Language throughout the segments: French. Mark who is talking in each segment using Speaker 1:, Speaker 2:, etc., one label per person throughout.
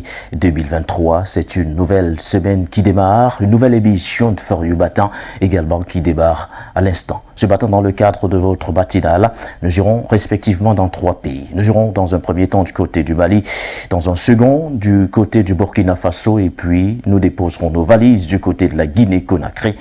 Speaker 1: janvier 2023. C'est une nouvelle semaine qui démarre, une nouvelle émission de For You Matin également qui démarre à l'instant. Ce matin, dans le cadre de votre matinale, nous irons respectivement dans 3 pays. Nous irons dans un premier temps du côté du Mali, dans un second du côté du Burkina Faso et puis nous déposerons nos valises du côté de la Guinée-Conakry.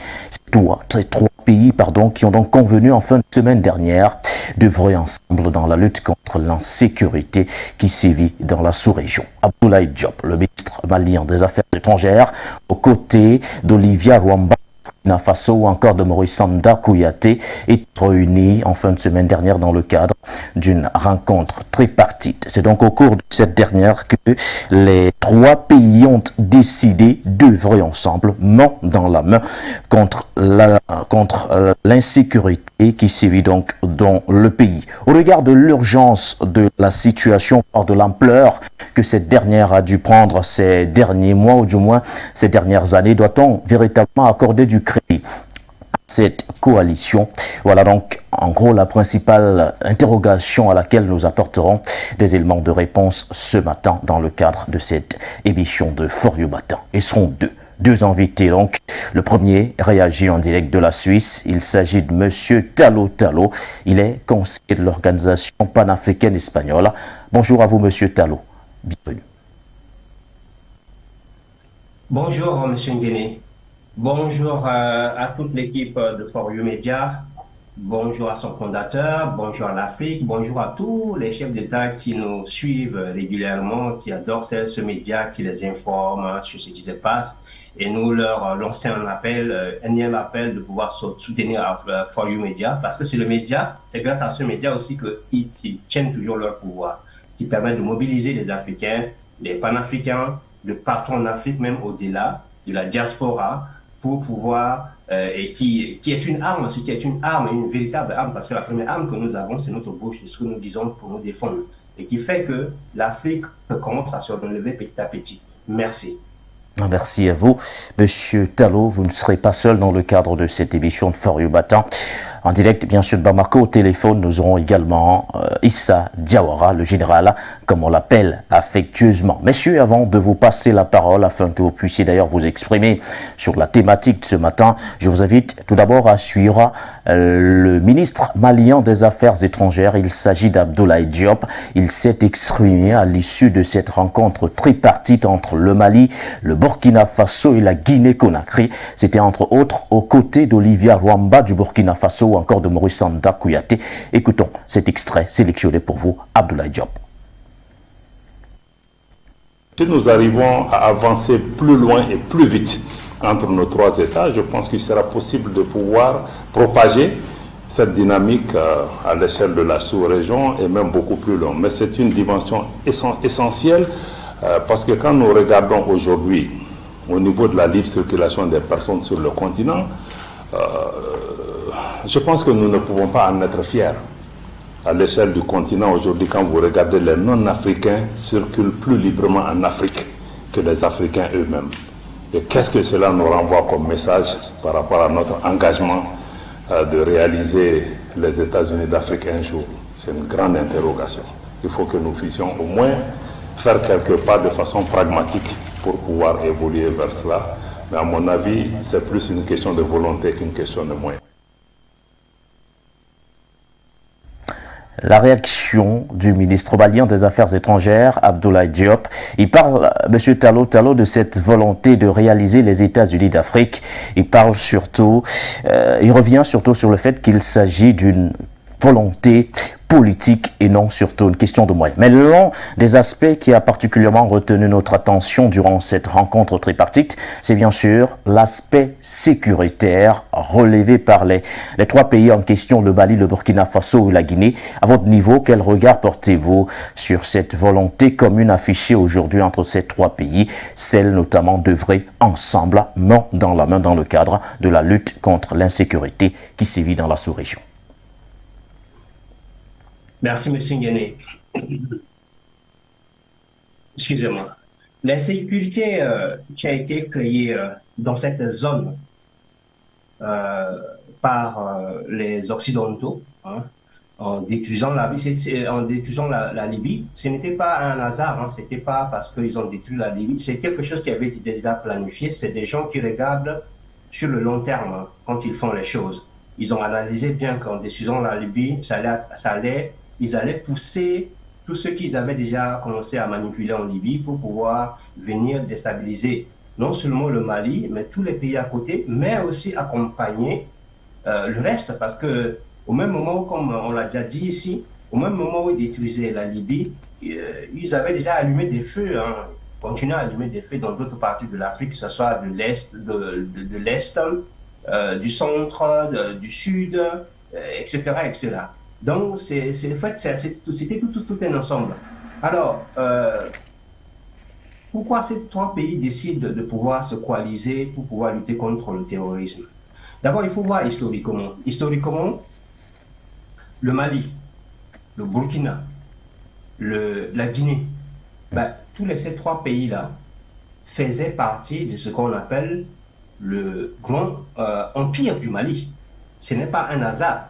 Speaker 1: Ces trois pays qui ont donc convenu en fin de semaine dernière d'œuvrer ensemble dans la lutte contre l'insécurité qui sévit dans la sous-région. Abdoulaye Diop, le ministre malien des Affaires étrangères, aux côtés d'Olivia Rwamba, Burkina Faso ou encore de Maurice Sanda Kouyaté, est réuni en fin de semaine dernière dans le cadre d'une rencontre tripartite. C'est donc au cours de cette dernière que les 3 pays ont décidé d'œuvrer ensemble, main dans la main, contre l'insécurité qui sévit donc dans le pays. Au regard de l'urgence de la situation, de l'ampleur que cette dernière a dû prendre ces derniers mois ou du moins ces dernières années, doit-on véritablement accorder du crédit à cette coalition? Voilà donc en gros la principale interrogation à laquelle nous apporterons des éléments de réponse ce matin dans le cadre de cette émission de For You Matin. Et seront deux invités donc. Le premier réagit en direct de la Suisse. Il s'agit de Monsieur Tallo Tallo. Il est conseiller de l'organisation panafricaine espagnole. Bonjour à vous, Monsieur Tallo. Bienvenue.
Speaker 2: Bonjour, Monsieur Nguéné. Bonjour à toute l'équipe de For You Media. Bonjour à son fondateur, bonjour à l'Afrique, bonjour à tous les chefs d'État qui nous suivent régulièrement, qui adorent ce média, qui les informe sur ce qui se passe. Et nous leur lançons un énième appel de pouvoir soutenir For You Media, parce que c'est le média, c'est grâce à ce média aussi qu'ils tiennent toujours leur pouvoir, qui permet de mobiliser les Africains, les panafricains, de partout en Afrique, même au-delà de la diaspora, pour pouvoir, et qui est une arme aussi, qui est une arme, une véritable arme, parce que la première arme que nous avons, c'est notre bouche, c'est ce que nous disons pour nous défendre, et qui fait que l'Afrique commence à se relever petit à petit. Merci.
Speaker 1: Merci à vous, Monsieur Tallo. Vous ne serez pas seul dans le cadre de cette émission de For You Matin. En direct, bien sûr, de Bamako, au téléphone, nous aurons également Issa Diawara, le général, comme on l'appelle affectueusement. Messieurs, avant de vous passer la parole, afin que vous puissiez d'ailleurs vous exprimer sur la thématique de ce matin, je vous invite tout d'abord à suivre le ministre malien des Affaires étrangères. Il s'agit d'Abdoulaye Diop. Il s'est exprimé à l'issue de cette rencontre tripartite entre le Mali, le Burkina Faso et la Guinée-Conakry. C'était entre autres aux côtés d'Olivia Rwamba du Burkina Faso ou encore de Maurice Sanda Kouyaté. Écoutons cet extrait sélectionné pour vous, Abdoulaye Diop.
Speaker 3: Si nous arrivons à avancer plus loin et plus vite entre nos 3 États, je pense qu'il sera possible de pouvoir propager cette dynamique à l'échelle de la sous-région et même beaucoup plus loin. Mais c'est une dimension essentielle parce que quand nous regardons aujourd'hui au niveau de la libre circulation des personnes sur le continent, je pense que nous ne pouvons pas en être fiers. À l'échelle du continent, aujourd'hui, quand vous regardez, les non-africains circulent plus librement en Afrique que les Africains eux-mêmes. Et qu'est-ce que cela nous renvoie comme message par rapport à notre engagement de réaliser les États-Unis d'Afrique un jour? C'est une grande interrogation. Il faut que nous puissions au moins faire quelques pas de façon pragmatique pour pouvoir évoluer vers cela. Mais à mon avis, c'est plus une question de volonté qu'une question de moyens.
Speaker 1: La réaction du ministre malien des Affaires étrangères, Abdoulaye Diop. Il parle, M. Tallo Tallo, de cette volonté de réaliser les États-Unis d'Afrique. Il parle surtout, il revient surtout sur le fait qu'il s'agit d'une volonté politique et non surtout une question de moyens. Mais l'un des aspects qui a particulièrement retenu notre attention durant cette rencontre tripartite, c'est bien sûr l'aspect sécuritaire relevé par les 3 pays en question, le Mali, le Burkina Faso et la Guinée. À votre niveau, quel regard portez-vous sur cette volonté commune affichée aujourd'hui entre ces 3 pays, celle notamment d'œuvrer ensemble, main dans la main, dans le cadre de la lutte contre l'insécurité qui sévit dans la sous-région?
Speaker 2: Merci, M. Nguéné. Excusez-moi. L'insécurité qui a été créée dans cette zone par les Occidentaux, en détruisant la Libye. Ce n'était pas un hasard, hein, c'était pas parce qu'ils ont détruit la Libye, c'est quelque chose qui avait été déjà planifié. C'est des gens qui regardent sur le long terme, hein, quand ils font les choses. Ils ont analysé bien qu'en détruisant la Libye, ils allaient pousser tous ceux qu'ils avaient déjà commencé à manipuler en Libye pour pouvoir venir déstabiliser non seulement le Mali, mais tous les pays à côté, mais aussi accompagner le reste, parce que au même moment, comme on l'a déjà dit ici, au même moment où ils détruisaient la Libye, ils avaient déjà allumé des feux, hein, continuaient à allumer des feux dans d'autres parties de l'Afrique, que ce soit de l'Est, de l'Est, du centre, du Sud, etc., etc. Donc, c'était tout un ensemble. Alors, pourquoi ces trois pays décident de pouvoir se coaliser pour pouvoir lutter contre le terrorisme? D'abord, il faut voir historiquement. Historiquement, le Mali, le Burkina, la Guinée, tous ces trois pays-là faisaient partie de ce qu'on appelle le grand empire du Mali. Ce n'est pas un hasard,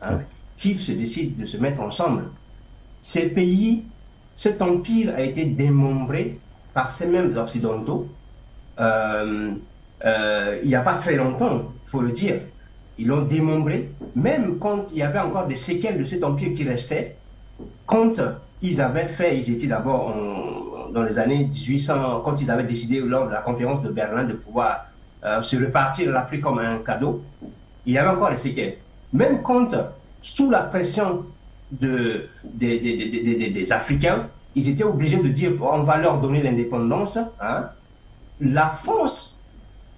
Speaker 2: hein, qu'ils se décident de se mettre ensemble. Ces pays, cet empire a été démembré par ces mêmes Occidentaux il n'y a pas très longtemps, il faut le dire. Ils l'ont démembré, même quand il y avait encore des séquelles de cet empire qui restaient, quand ils étaient d'abord dans les années 1800, quand ils avaient décidé lors de la conférence de Berlin de pouvoir se repartir l'Afrique comme un cadeau, il y avait encore des séquelles. Même quand, sous la pression des Africains, ils étaient obligés de dire on va leur donner l'indépendance, hein, la France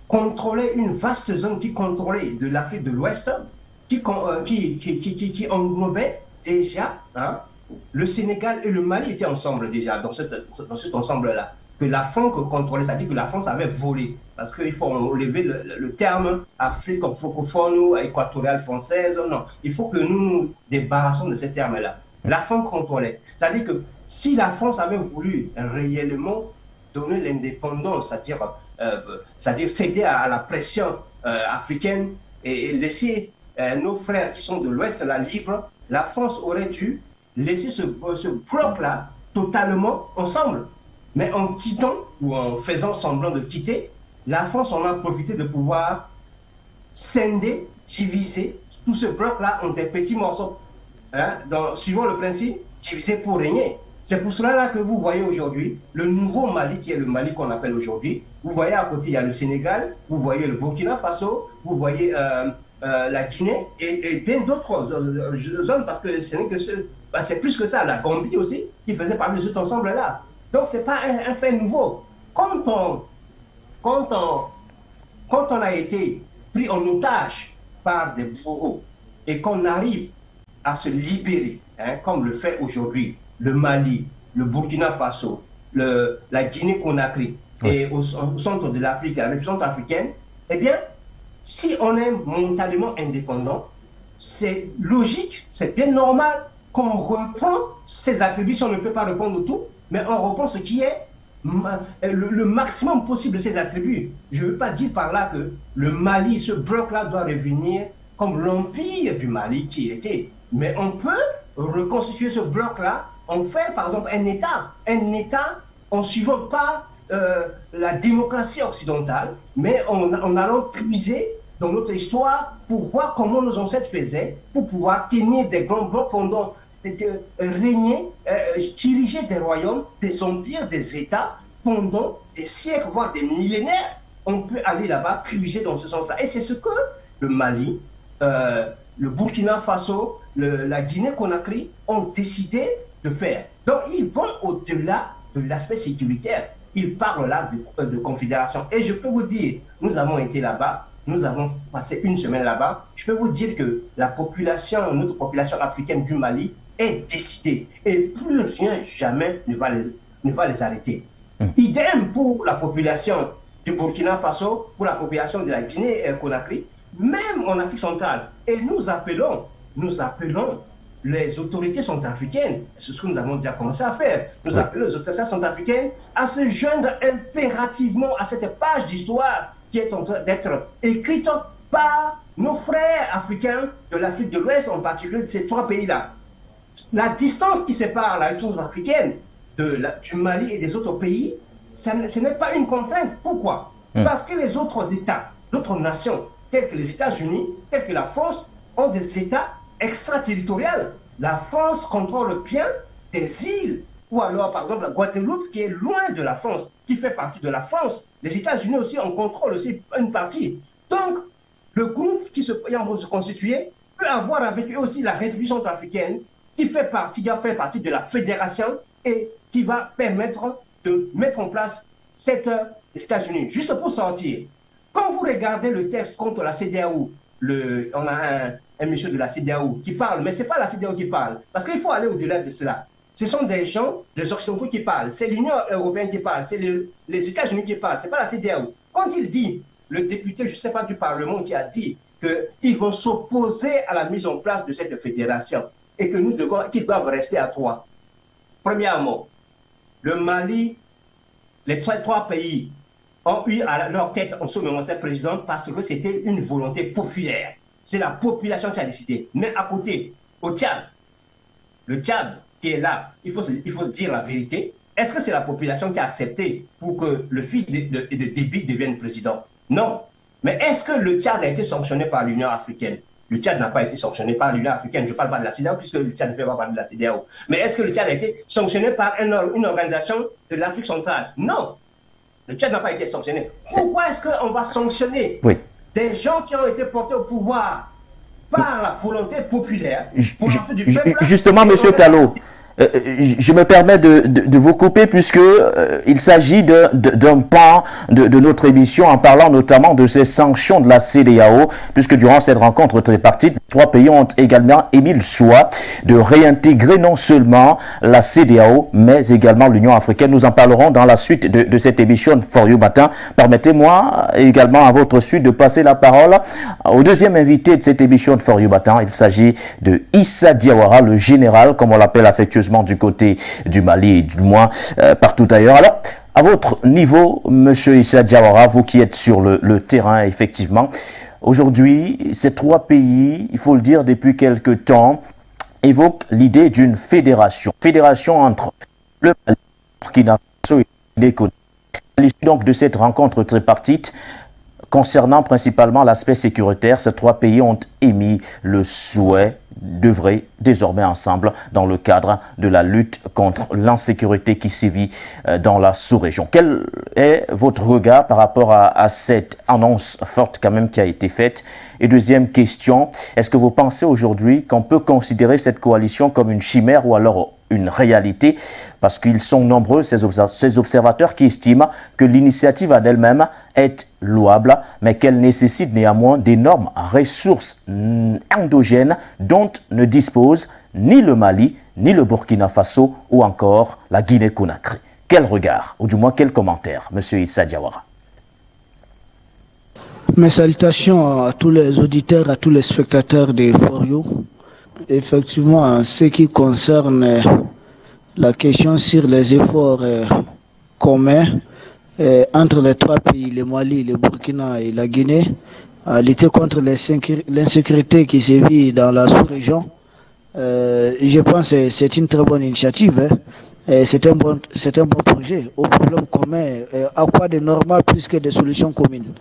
Speaker 2: contrôlait une vaste zone qui contrôlait de l'Afrique de l'Ouest, qui englobait déjà, hein, le Sénégal et le Mali étaient ensemble déjà dans cet ensemble-là. Que la France contrôlait, c'est-à-dire que la France avait volé. Parce qu'il faut enlever le terme Afrique francophone ou équatoriale française. Non, il faut que nous nous débarrassions de ces termes-là. La France contrôlait. C'est-à-dire que si la France avait voulu réellement donner l'indépendance, c'est-à-dire céder à la pression africaine et laisser nos frères qui sont de l'Ouest la libre, la France aurait dû laisser ce bloc-là totalement ensemble. Mais en quittant ou en faisant semblant de quitter, la France en a profité de pouvoir scinder, diviser tout ce bloc-là en des petits morceaux. Hein, suivant le principe diviser pour régner. C'est pour cela là que vous voyez aujourd'hui le nouveau Mali, qui est le Mali qu'on appelle aujourd'hui. Vous voyez à côté, il y a le Sénégal, vous voyez le Burkina Faso, vous voyez la Guinée et bien d'autres zones, parce que c'est plus que ça, la Gambie aussi, qui faisait partie de cet ensemble-là. Donc, ce n'est pas un fait nouveau. Quand on a été pris en otage par des bourreaux et qu'on arrive à se libérer, hein, comme le fait aujourd'hui le Mali, le Burkina Faso, la Guinée-Conakry et au centre de l'Afrique, la République centrafricaine, eh bien, si on est mentalement indépendant, c'est logique, c'est bien normal qu'on reprend ses attributs. Si on ne peut pas répondre tout, mais on reprend ce qui est le maximum possible de ses attributs. Je ne veux pas dire par là que le Mali, ce bloc-là, doit revenir comme l'empire du Mali qui était. Mais on peut reconstituer ce bloc-là, en faire par exemple un État en suivant pas la démocratie occidentale, mais en allant puiser dans notre histoire pour voir comment nos ancêtres faisaient, pour pouvoir tenir des grands blocs pendant régner, diriger des royaumes, des empires, des États pendant des siècles, voire des millénaires. On peut aller là-bas, puiser dans ce sens-là. Et c'est ce que le Mali, le Burkina Faso, la Guinée-Conakry ont décidé de faire. Donc, ils vont au-delà de l'aspect sécuritaire. Ils parlent là de confédération. Et je peux vous dire, nous avons été là-bas, nous avons passé une semaine là-bas. Je peux vous dire que notre population africaine du Mali est décidée. Et plus rien, jamais ne va les arrêter. Idem pour la population du Burkina Faso, pour la population de la Guinée-Conakry, même en Afrique centrale. Et nous appelons les autorités centrafricaines, c'est ce que nous avons déjà commencé à faire, nous appelons les autorités centrafricaines à se joindre impérativement à cette page d'histoire qui est en train d'être écrite par nos frères africains de l'Afrique de l'Ouest, en particulier de ces trois pays-là. la distance qui sépare la République centrafricaine du Mali et des autres pays, ce n'est pas une contrainte. Pourquoi? Parce que les autres États, d'autres nations, telles que les États-Unis, telles que la France, ont des États extraterritoriaux. La France contrôle bien des îles, ou alors par exemple la Guadeloupe qui est loin de la France, qui fait partie de la France. Les États-Unis aussi en contrôlent aussi une partie. Donc, le groupe qui est en train de se constituer peut avoir avec eux aussi la République centrafricaine qui va faire partie de la fédération et qui va permettre de mettre en place cette États-Unis. Juste pour sortir, quand vous regardez le texte contre la CEDEAO, on a un monsieur de la CEDEAO qui parle, mais ce n'est pas la CEDEAO qui parle, parce qu'il faut aller au-delà de cela. Ce sont des gens, les Occidentaux qui parlent, c'est l'Union européenne qui parle, c'est les États-Unis qui parlent, ce n'est pas la CEDEAO. Quand il dit, le député, je ne sais pas du Parlement, qui a dit qu'ils vont s'opposer à la mise en place de cette fédération et que qu'ils doivent rester à 3. Premièrement, le Mali, les trois pays ont eu à leur tête en ce moment cette présidente parce que c'était une volonté populaire. C'est la population qui a décidé. Mais à côté, au Tchad, le Tchad qui est là, il faut se dire la vérité. Est-ce que c'est la population qui a accepté pour que le fils de Déby devienne président? Non. Mais est-ce que le Tchad a été sanctionné par l'Union africaine? Le Tchad n'a pas été sanctionné par l'Union africaine. Je ne parle pas de la CEDEAO puisque le Tchad ne fait pas partie de la CEDEAO. Mais est-ce que le Tchad a été sanctionné par une organisation de l'Afrique centrale? Non. Le Tchad n'a pas été sanctionné. Pourquoi est-ce qu'on va sanctionner des gens qui ont été portés au pouvoir par la volonté populaire, volonté du peuple?
Speaker 1: Justement, M. Tallo, je me permets de vous couper puisque il s'agit d'un pan de notre émission en parlant notamment de ces sanctions de la CEDEAO, puisque durant cette rencontre tripartite, 3 pays ont également émis le choix de réintégrer non seulement la CEDEAO, mais également l'Union africaine. Nous en parlerons dans la suite de cette émission For You Matin. Permettez-moi également à votre suite de passer la parole au deuxième invité de cette émission de For You Matin. Il s'agit de Issa Diawara, le général, comme on l'appelle affectueusement du côté du Mali et du moins partout ailleurs. Alors, à votre niveau, Monsieur Issa Diawara, vous qui êtes sur le terrain, effectivement, aujourd'hui, ces 3 pays, il faut le dire depuis quelque temps, évoquent l'idée d'une fédération. Fédération entre le Mali, le Burkina Faso et l'Économie. À l'issue donc de cette rencontre tripartite, concernant principalement l'aspect sécuritaire, ces 3 pays ont émis le souhait d'œuvrer désormais ensemble dans le cadre de la lutte contre l'insécurité qui sévit dans la sous-région. Quel est votre regard par rapport à cette annonce forte quand même qui a été faite? Et deuxième question, est-ce que vous pensez aujourd'hui qu'on peut considérer cette coalition comme une chimère ou alors une réalité, parce qu'ils sont nombreux, ces observateurs qui estiment que l'initiative en elle-même est louable, mais qu'elle nécessite néanmoins d'énormes ressources endogènes dont ne disposent ni le Mali, ni le Burkina Faso ou encore la Guinée-Conakry. Quel regard, ou du moins quel commentaire, M. Issa Diawara?
Speaker 4: Mes salutations à tous les auditeurs, à tous les spectateurs de For You. Effectivement, en ce qui concerne la question sur les efforts communs entre les 3 pays, le Mali, le Burkina et la Guinée, à lutter contre l'insécurité qui sévit dans la sous-région, je pense que c'est une très bonne initiative. C'est un bon projet. Au problème commun, à quoi de normal plus que des solutions communes.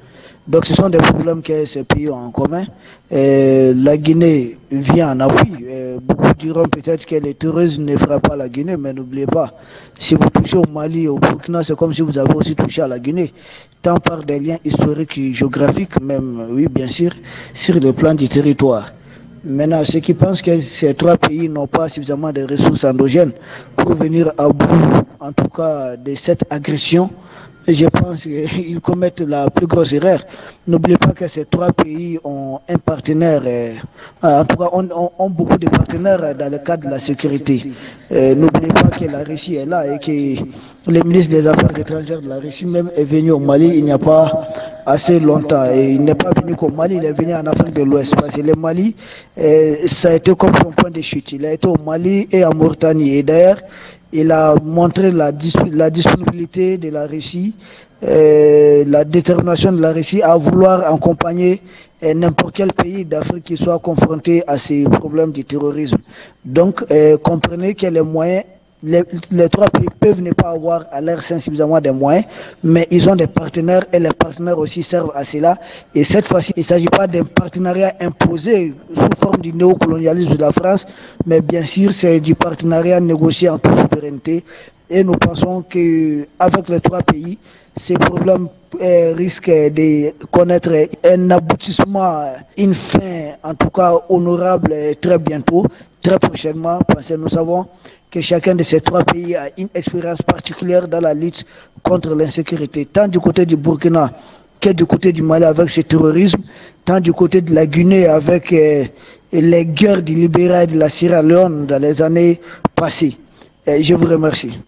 Speaker 4: Donc ce sont des problèmes que ces pays ont en commun. La Guinée vient en appui. Beaucoup diront peut-être que les terroristes ne fera pas la Guinée, mais n'oubliez pas, si vous touchez au Mali, au Burkina, c'est comme si vous avez aussi touché à la Guinée. Tant par des liens historiques et géographiques, même, oui, bien sûr, sur le plan du territoire. Maintenant, ceux qui pensent que ces 3 pays n'ont pas suffisamment de ressources endogènes pour venir à bout, en tout cas, de cette agression, je pense qu'ils commettent la plus grosse erreur. N'oubliez pas que ces 3 pays ont un partenaire, en tout cas ont beaucoup de partenaires dans le cadre de la sécurité. N'oubliez pas que la Russie est là et que le ministre des Affaires étrangères de la Russie même est venu au Mali il n'y a pas assez longtemps. Et il n'est pas venu qu'au Mali, il est venu en Afrique de l'Ouest. Parce que le Mali, ça a été comme son point de chute. Il a été au Mali et en Mauritanie. Et d'ailleurs, Il a montré la disponibilité de la Russie, la détermination de la Russie à vouloir accompagner n'importe quel pays d'Afrique qui soit confronté à ces problèmes du terrorisme. Donc, comprenez que les moyens, les trois pays peuvent ne pas avoir à l'air sensiblement des moyens, mais ils ont des partenaires et les partenaires aussi servent à cela. Et cette fois-ci, il ne s'agit pas d'un partenariat imposé sous forme du néocolonialisme de la France, mais bien sûr, c'est du partenariat négocié en toute souveraineté. Et nous pensons qu'avec les trois pays, ces problèmes risquent de connaître un aboutissement, une fin, en tout cas honorable, très bientôt, très prochainement, parce que nous savons que chacun de ces trois pays a une expérience particulière dans la lutte contre l'insécurité, tant du côté du Burkina que du côté du Mali avec ce terrorisme, tant du côté de la Guinée avec les guerres du Libéria et de la Sierra Leone dans les années passées. Je vous remercie.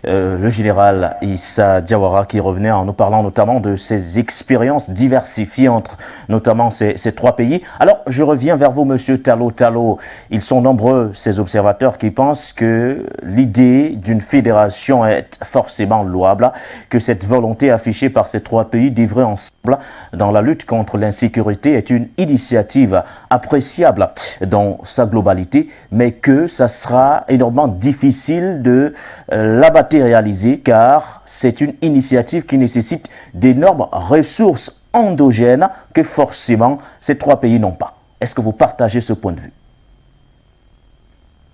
Speaker 1: Le général Issa Diawara qui revenait en nous parlant notamment de ses expériences diversifiées entre notamment ces trois pays. Alors, je reviens vers vous, monsieur Tallo. Ils sont nombreux, ces observateurs, qui pensent que l'idée d'une fédération est forcément louable, que cette volonté affichée par ces trois pays d'œuvrer ensemble dans la lutte contre l'insécurité est une initiative appréciable dans sa globalité, mais que ça sera énormément difficile de l'abattre réalisé car c'est une initiative qui nécessite d'énormes ressources endogènes que forcément ces trois pays n'ont pas. Est-ce que vous partagez ce point de vue?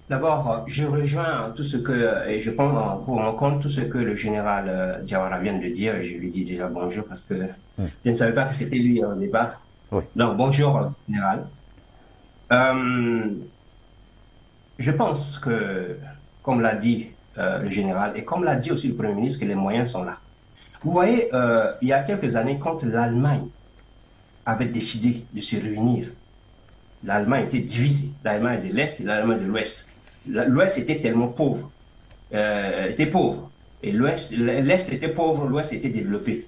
Speaker 2: D'abord, je rejoins tout ce que, et je prends pour mon compte tout ce que le général Diawara vient de dire. Je lui dis déjà bonjour parce que je ne savais pas que c'était lui au départ.
Speaker 1: Oui.
Speaker 2: Donc, bonjour, général. Je pense que, comme l'a dit le général, et comme l'a dit aussi le Premier ministre, que les moyens sont là. Vous voyez, il y a quelques années, quand l'Allemagne avait décidé de se réunir, l'Allemagne était divisée, l'Allemagne de l'Est et l'Allemagne de l'Ouest. L'Ouest était tellement pauvre, était pauvre, et l'Est était pauvre, l'Ouest était développé.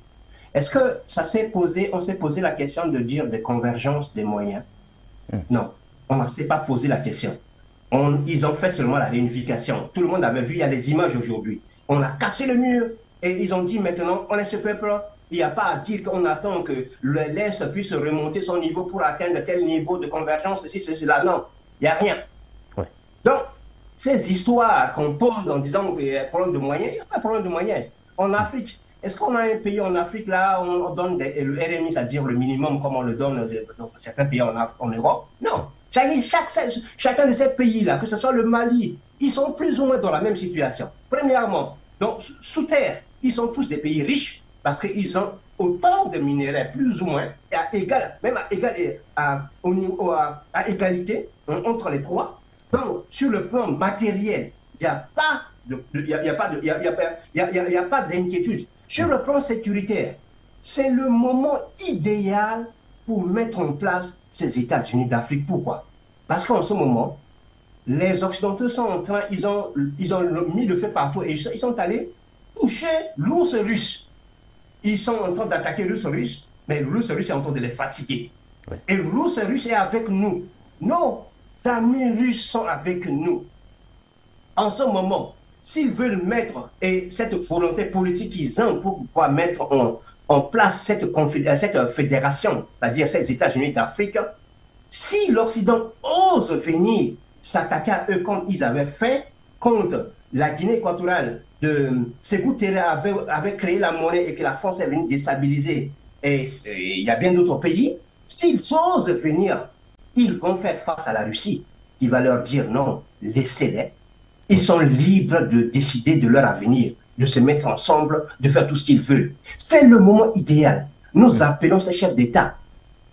Speaker 2: Est-ce que ça s'est posé, on s'est posé la question de dire des convergences des moyens? Non, on ne s'est pas posé la question. Ils ont fait seulement la réunification. Tout le monde avait vu, il y a des images aujourd'hui. On a cassé le mur et ils ont dit maintenant, on est ce peuple, il n'y a pas à dire qu'on attend que l'Est puisse remonter son niveau pour atteindre tel niveau de convergence, ceci, cela. Non, il n'y a rien.
Speaker 1: Ouais.
Speaker 2: Donc, ces histoires qu'on pose en disant qu'il y a un problème de moyens, il n'y a pas de problème de moyens. En Afrique, est-ce qu'on a un pays en Afrique là où on donne le RMI, c'est-à-dire le minimum comme on le donne dans certains pays en Europe? Non. Chacun de ces pays-là, que ce soit le Mali, ils sont plus ou moins dans la même situation. Premièrement, donc, sous terre, ils sont tous des pays riches parce qu'ils ont autant de minéraux, plus ou moins, même à égalité entre les trois. Donc, sur le plan matériel, il n'y a pas d'inquiétude. Sur le plan sécuritaire, c'est le moment idéal pour mettre en place ces États-Unis d'Afrique. Pourquoi? Parce qu'en ce moment, les Occidentaux sont en train, ils ont mis le feu partout et ils sont allés toucher l'ours russe. Ils sont en train d'attaquer l'ours russe, mais l'ours russe est en train de les fatiguer. Oui. Et l'ours russe est avec nous. Nos amis russes sont avec nous. En ce moment, s'ils veulent mettre, et cette volonté politique qu'ils ont pour pouvoir mettre en place cette fédération, c'est-à-dire ces États-Unis d'Afrique, si l'Occident ose venir s'attaquer à eux comme ils avaient fait contre la Guinée équatoriale de Sékou Touré avait créé la monnaie et que la France est venue déstabiliser, et il y a bien d'autres pays, s'ils osent venir, ils vont faire face à la Russie qui va leur dire non, laissez-les. Ils sont libres de décider de leur avenir, de se mettre ensemble, de faire tout ce qu'ils veulent. C'est le moment idéal. Nous appelons ces chefs d'État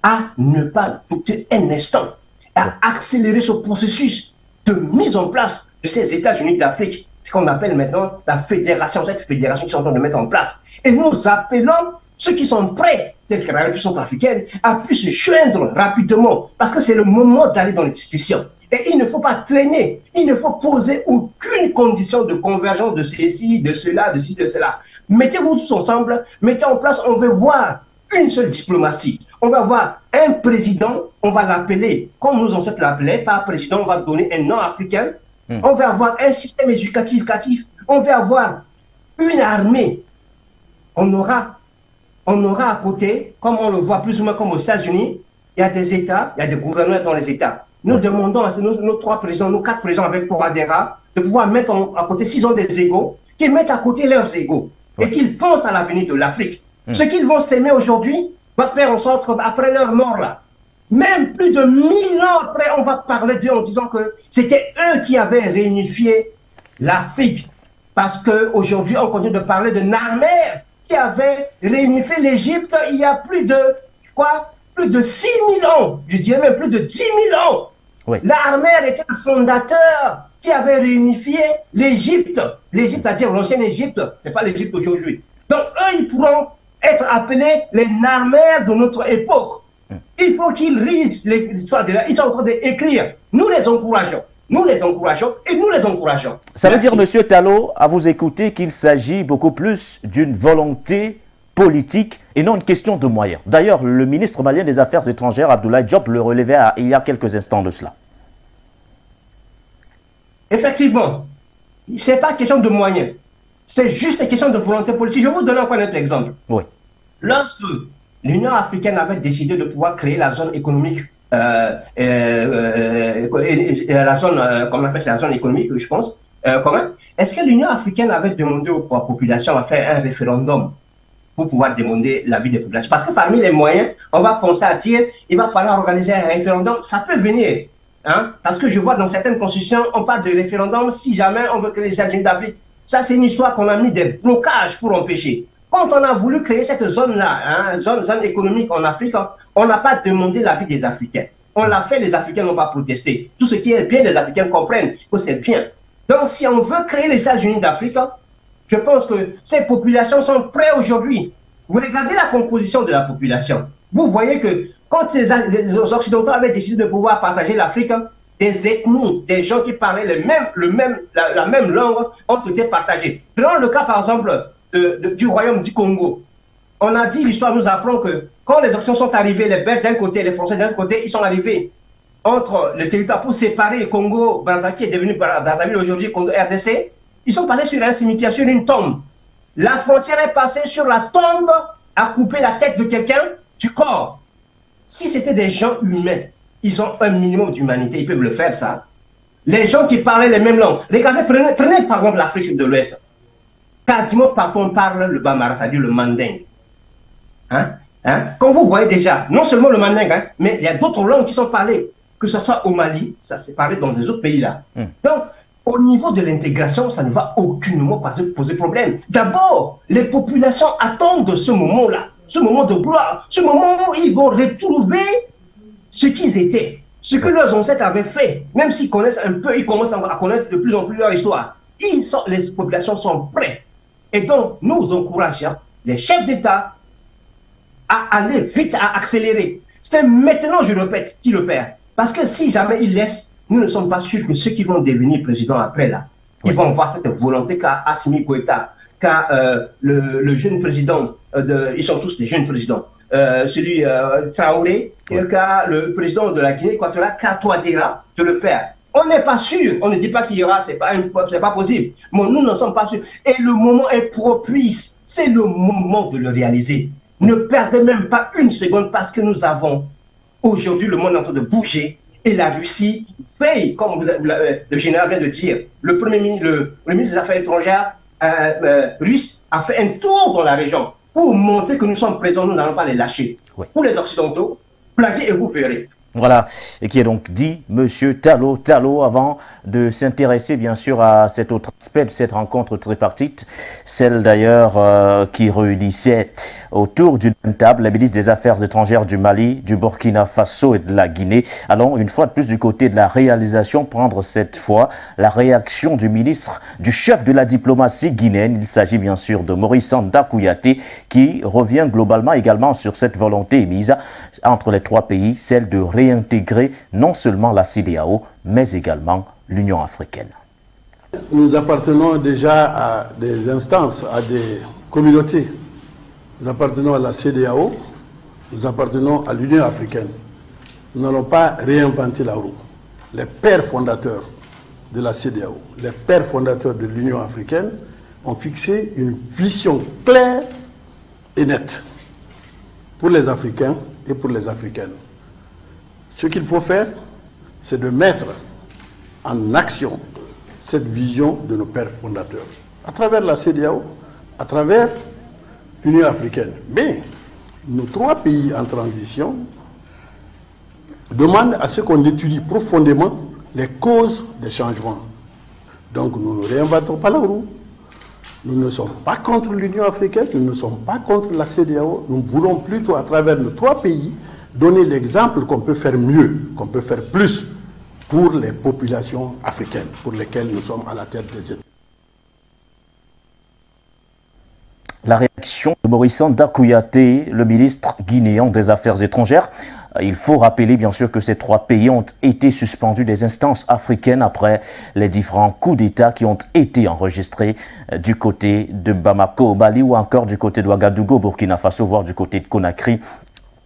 Speaker 2: à ne pas douter un instant, à accélérer ce processus de mise en place de ces États-Unis d'Afrique, ce qu'on appelle maintenant la fédération, cette fédération qu'ils sont en train de mettre en place. Et nous appelons ceux qui sont prêts, tels que la République centrafricaine, à pu se joindre rapidement, parce que c'est le moment d'aller dans les discussions. Et il ne faut pas traîner, il ne faut poser aucune condition de convergence de ceci, de cela, de ci, de cela. Mettez-vous tous ensemble, mettez en place, on veut voir une seule diplomatie. On va voir un président, on va l'appeler, comme nous on souhaite l'appeler, par président, on va donner un nom africain, On veut avoir un système éducatif, on veut avoir une armée. On aura à côté, comme on le voit plus ou moins comme aux États-Unis, il y a des États, il y a des gouverneurs dans les États. Nous demandons à nos 3 présidents, nos 4 présidents avec Touadéra, de pouvoir mettre à côté, s'ils ont des égaux, qu'ils mettent à côté leurs égaux et qu'ils pensent à l'avenir de l'Afrique. Ce qu'ils vont s'aimer aujourd'hui va faire en sorte qu'après leur mort là, même plus de 1000 ans après, on va parler d'eux en disant que c'était eux qui avaient réunifié l'Afrique. Parce qu'aujourd'hui, on continue de parler de Narmer qui avait réunifié l'Égypte il y a plus de 6000 ans, je dirais même plus de 10 000 ans. Oui. Narmer était le fondateur qui avait réunifié l'Égypte. L'Égypte, c'est-à-dire l'ancienne Égypte, c'est pas l'Égypte d'aujourd'hui. Donc eux, ils pourront être appelés les Narmer de notre époque. Il faut qu'ils lisent l'histoire de là. Ils sont en train d'écrire. Nous les encourageons. Nous les encourageons et nous les encourageons.
Speaker 1: Ça veut dire, Monsieur Tallo, à vous écouter, qu'il s'agit beaucoup plus d'une volonté politique et non une question de moyens. D'ailleurs, le ministre malien des Affaires étrangères, Abdoulaye Diop, le relevait il y a quelques instants de cela.
Speaker 2: Effectivement, ce n'est pas question de moyens. C'est juste une question de volonté politique. Je vais vous donner encore un autre exemple.
Speaker 1: Oui.
Speaker 2: Lorsque l'Union africaine avait décidé de pouvoir créer la zone économique, la zone, comment on appelle la zone économique, je pense, est-ce que l'Union africaine avait demandé aux populations à faire un référendum pour pouvoir demander l'avis des populations? Parce que parmi les moyens, on va penser à dire, il va falloir organiser un référendum, ça peut venir. Hein? Parce que je vois dans certaines constitutions, on parle de référendum si jamais on veut créer les États-Unis d'Afrique. Ça, c'est une histoire qu'on a mis des blocages pour empêcher. Quand on a voulu créer cette zone-là, zone économique en Afrique, on n'a pas demandé l'avis des Africains. On l'a fait, les Africains n'ont pas protesté. Tout ce qui est bien, les Africains comprennent que c'est bien. Donc, si on veut créer les États-Unis d'Afrique, je pense que ces populations sont prêtes aujourd'hui. Vous regardez la composition de la population. Vous voyez que quand les Occidentaux avaient décidé de pouvoir partager l'Afrique, des ethnies, des gens qui parlaient la même langue ont été partagés. Prenons le cas, par exemple, du royaume du Congo. On a dit, l'histoire nous apprend que quand les Occidentaux sont arrivés, les Belges d'un côté, les Français d'un côté, ils sont arrivés entre le territoire pour séparer Congo, Brazzaville, qui est devenu Brazzaville aujourd'hui, Congo, RDC. Ils sont passés sur un cimetière, sur une tombe. La frontière est passée sur la tombe à couper la tête de quelqu'un du corps. Si c'était des gens humains, ils ont un minimum d'humanité, ils peuvent le faire, ça. Les gens qui parlaient les mêmes langues. Regardez, prenez par exemple l'Afrique de l'Ouest. Quasiment partout on parle le Bambara, c'est-à-dire le mandingue. Quand vous voyez déjà, non seulement le mandingue, mais il y a d'autres langues qui sont parlées, que ce soit au Mali, ça s'est parlé dans les autres pays là. Donc, au niveau de l'intégration, ça ne va aucunement poser problème. D'abord, les populations attendent de ce moment-là, ce moment de gloire, ce moment où ils vont retrouver ce qu'ils étaient, ce que leurs ancêtres avaient fait. Même s'ils connaissent un peu, ils commencent à connaître de plus en plus leur histoire. Les populations sont prêtes. Et donc, nous encourageons les chefs d'État à aller vite, à accélérer. C'est maintenant, je répète, qu'il le fait. Parce que si jamais ils laissent, nous ne sommes pas sûrs que ceux qui vont devenir présidents après, là, ils vont avoir cette volonté qu'a Assimi Goïta, qu'a le jeune président, ils sont tous des jeunes présidents, celui Traoré, qu'a le président de la Guinée équatoriale, qu'a Touadéra, de le faire. On n'est pas sûr, on ne dit pas qu'il y aura, c'est pas possible, mais nous ne sommes pas sûrs. Et le moment est propice, c'est le moment de le réaliser. Ne perdez même pas une seconde parce que nous avons aujourd'hui le monde en train de bouger et la Russie paye, comme le général vient de dire. Le ministre des Affaires étrangères russe a fait un tour dans la région pour montrer que nous sommes présents, nous n'allons pas les lâcher. Oui. Pour les Occidentaux, plaquez et vous verrez.
Speaker 1: Voilà, et qui est donc dit Monsieur Tallo, avant de s'intéresser bien sûr à cet autre aspect de cette rencontre tripartite, celle d'ailleurs qui réunissait autour d'une table les ministres des Affaires étrangères du Mali, du Burkina Faso et de la Guinée. Allons une fois de plus du côté de la réalisation, prendre cette fois la réaction du ministre, du chef de la diplomatie guinéenne. Il s'agit bien sûr de Maurice Sanda Kouyaté qui revient globalement également sur cette volonté émise entre les trois pays, celle de réintégrer non seulement la CEDEAO, mais également l'Union africaine.
Speaker 5: Nous appartenons déjà à des instances, à des communautés. Nous appartenons à la CEDEAO, nous appartenons à l'Union africaine. Nous n'allons pas réinventer la roue. Les pères fondateurs de la CEDEAO, les pères fondateurs de l'Union africaine, ont fixé une vision claire et nette pour les Africains et pour les Africaines. Ce qu'il faut faire, c'est de mettre en action cette vision de nos pères fondateurs, à travers la CEDEAO, à travers l'Union africaine. Mais nos 3 pays en transition demandent à ce qu'on étudie profondément les causes des changements. Donc nous ne réinventons pas la roue. Nous ne sommes pas contre l'Union africaine, nous ne sommes pas contre la CEDEAO. Nous voulons plutôt, à travers nos 3 pays, donner l'exemple qu'on peut faire mieux, qu'on peut faire plus pour les populations africaines, pour lesquelles nous sommes à la tête des États.
Speaker 1: La réaction de Maurice Sanda Kouyaté, le ministre guinéen des Affaires étrangères. Il faut rappeler bien sûr que ces 3 pays ont été suspendus des instances africaines après les différents coups d'État qui ont été enregistrés du côté de Bamako au Mali ou encore du côté de Ouagadougou, Burkina Faso, voire du côté de Conakry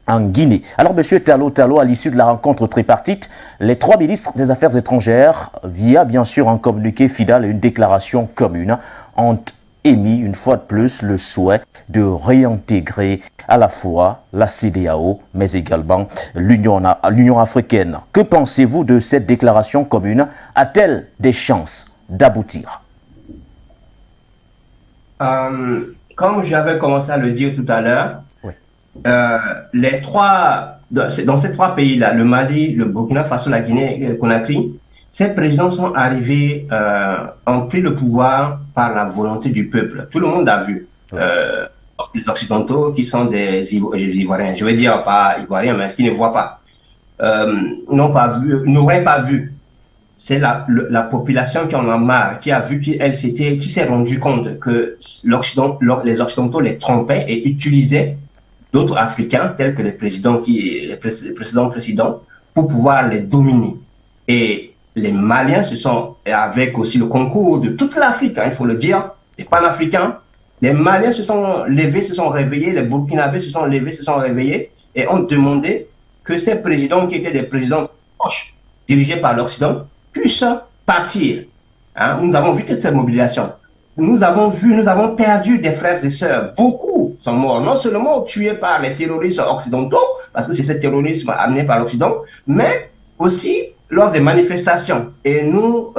Speaker 1: en Guinée. Alors, M. Tallo, à l'issue de la rencontre tripartite, les 3 ministres des Affaires étrangères, via bien sûr un communiqué final et une déclaration commune, ont émis une fois de plus le souhait de réintégrer à la fois la CEDEAO, mais également l'Union africaine. Que pensez-vous de cette déclaration commune? A-t-elle des chances d'aboutir?
Speaker 2: Comme j'avais commencé à le dire tout à l'heure,
Speaker 1: oui.
Speaker 2: Dans ces 3 pays-là, le Mali, le Burkina Faso, la Guinée et Conakry, ces présidents sont arrivés, ont pris le pouvoir par la volonté du peuple. Tout le monde a vu. Les Occidentaux qui sont des Ivoiriens, je veux dire pas Ivoiriens, mais qui ne voient pas, n'ont pas vu, n'auraient pas vu. C'est la population qui en a marre, qui a vu qui s'est rendu compte que les Occidentaux les trompaient et utilisaient d'autres Africains, tels que les précédents présidents, pour pouvoir les dominer. Et les Maliens avec aussi le concours de toute l'Afrique, il faut le dire, les panafricains, les Maliens se sont levés, se sont réveillés, les Burkinabés se sont levés, se sont réveillés et ont demandé que ces présidents qui étaient des présidents proches, dirigés par l'Occident, puissent partir. Nous avons vu toute cette mobilisation. Nous avons perdu des frères et sœurs. Beaucoup sont morts, non seulement tués par les terroristes occidentaux, parce que c'est ce terrorisme amené par l'Occident, mais aussi lors des manifestations. Et nous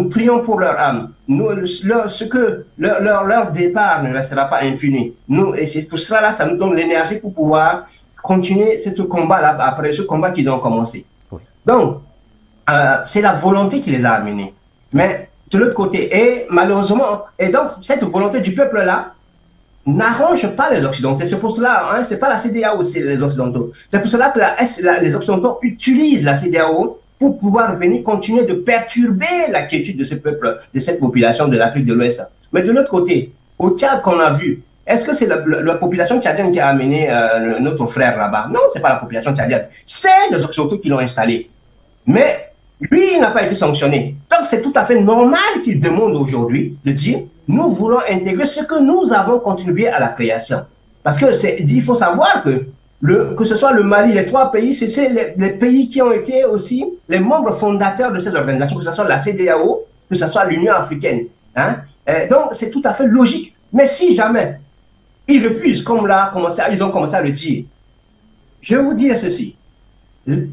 Speaker 2: prions pour leur âme. Leur départ ne restera pas impuni. Et c'est pour cela, ça nous donne l'énergie pour pouvoir continuer ce combat-là, après ce combat qu'ils ont commencé. Oui. Donc, c'est la volonté qui les a amenés. Mais de l'autre côté, et malheureusement, et donc cette volonté du peuple-là n'arrange pas les Occidentaux. C'est pour cela, c'est pas la CEDEAO, c'est les Occidentaux. C'est pour cela que les Occidentaux utilisent la CEDEAO pour pouvoir venir continuer de perturber la quiétude de ce peuple, de cette population de l'Afrique de l'Ouest. Mais de l'autre côté, au Tchad qu'on a vu, est-ce que c'est la population tchadienne qui a amené notre frère là-bas? Non, c'est pas la population tchadienne. C'est les Occidentaux qui l'ont installé. Mais lui, il n'a pas été sanctionné. Donc, c'est tout à fait normal qu'il demande aujourd'hui de dire, nous voulons intégrer ce que nous avons contribué à la création. Parce que il faut savoir que ce soit le Mali, les 3 pays, c'est les pays qui ont été aussi les membres fondateurs de ces organisations, que ce soit la CEDEAO, que ce soit l'Union africaine. Donc, c'est tout à fait logique. Mais si jamais ils refusent, comme là, ils ont commencé à le dire, je vais vous dire ceci.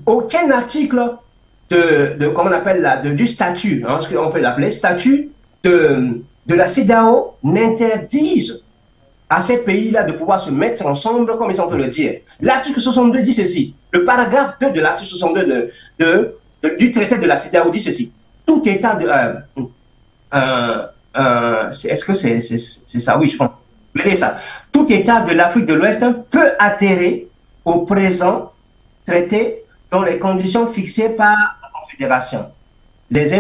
Speaker 2: Aucun article comment on appelle du statut, ce qu'on peut l'appeler statut de la CEDEAO n'interdise à ces pays-là de pouvoir se mettre ensemble comme ils sont en train de le dire. L'article 62 dit ceci. Le paragraphe 2 de l'article 62 du traité de la CEDEAO dit ceci. Tout État de... est-ce que c'est ça? Oui, je pense. Vous voyez ça. Tout État de l'Afrique de l'Ouest peut adhérer au présent traité dans les conditions fixées par la Confédération. Les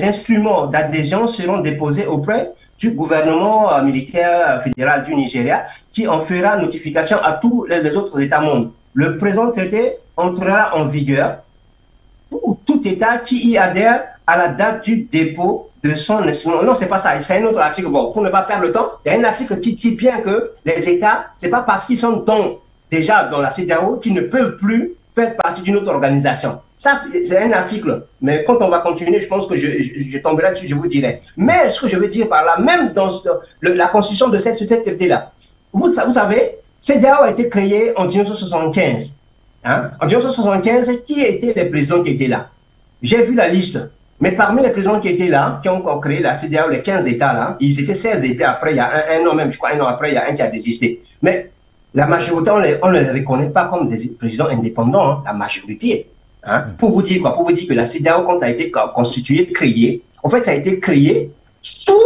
Speaker 2: instruments d'adhésion seront déposés auprès du gouvernement militaire fédéral du Nigeria qui en fera notification à tous les autres États membres. Le présent traité entrera en vigueur pour tout État qui y adhère à la date du dépôt de son instrument. Non, c'est pas ça. C'est un autre article. Bon, pour ne pas perdre le temps, il y a un article qui dit bien que les États, c'est pas parce qu'ils sont déjà dans la CEDEAO qu'ils ne peuvent plus faire partie d'une autre organisation. Ça, c'est un article. Mais quand on va continuer, je pense que je tomberai dessus, je vous dirai. Mais ce que je veux dire par là, même dans la constitution de cette traité-là, vous savez, CEDEAO a été créé en 1975. Hein? En 1975, qui étaient les présidents qui étaient là? J'ai vu la liste. Mais parmi les présidents qui étaient là, qui ont créé la CEDEAO, les 15 États là, ils étaient 16 et puis après, il y a un an même, je crois, un an après, il y a un qui a désisté. Mais la majorité, on ne les reconnaît pas comme des présidents indépendants, hein, la majorité. Hein. Pour vous dire quoi? Pour vous dire que la CEDEAO, quand a été constituée, créée, en fait, ça a été créé sous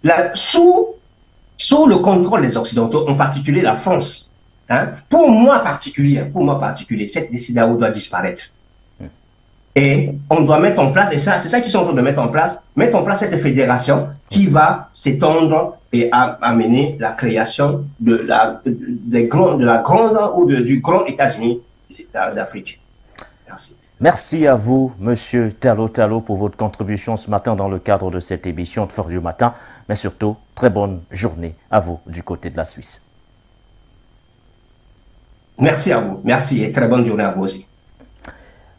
Speaker 2: le contrôle des Occidentaux, en particulier la France. Hein. Pour moi particulier, cette CEDEAO doit disparaître. Et on doit mettre en place, et ça, c'est ça qu'ils sont en train de mettre en place cette fédération qui va s'étendre et amener la création de la grande ou du grand États-Unis d'Afrique. Merci.
Speaker 1: Merci à vous, Monsieur Tallo Tallo, pour votre contribution ce matin dans le cadre de cette émission de For You Matin, mais surtout, très bonne journée à vous du côté de la Suisse.
Speaker 2: Merci à vous, merci et très bonne journée à vous aussi.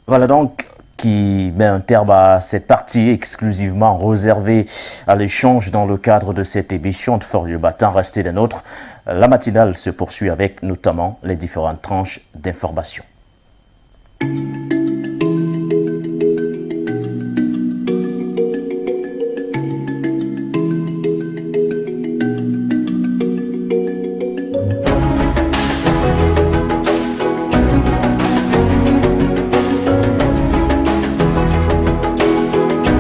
Speaker 1: Voilà donc qui met un terme à cette partie exclusivement réservée à l'échange dans le cadre de cette émission de For You Matin. Restez des nôtres. La matinale se poursuit avec notamment les différentes tranches d'informations.